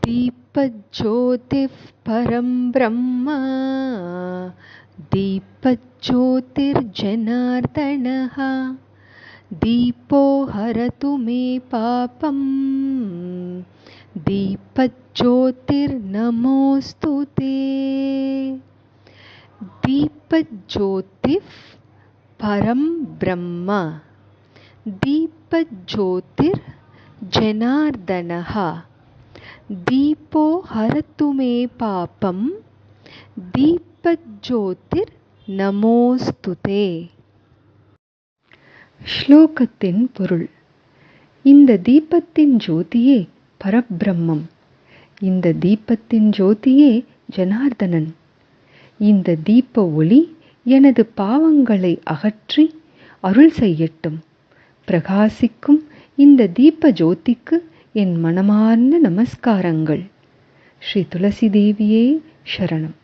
दीपज्योतिः परं ब्रह्म दीपज्योतिर्जनार्दनः दीपो हरतु मे पापं दीपज्योतिर्नमोऽस्तु ते। दीपज्योतिः परं ब्रह्म दीपज्योतिर्जनार्दनः दीपो हरतु मे पापं दीपज्योतिर्नमोऽस्तु ते. ஸ்லோகத்தின் பொருள். இந்த தீபத்தின் ஜோதியே பரபிரம்மம். இந்த தீபத்தின் ஜோதியே ஜனார்தனன். இந்த தீப ஒளி எனது பாவங்களை அகற்றி அருள் செய்யட்டும். பிரகாசிக்கும் இந்த தீப ஜோதிக்கு என் மனமார்ந்த நமஸ்காரங்கள். ஸ்ரீ துளசி தேவியே சரணம்.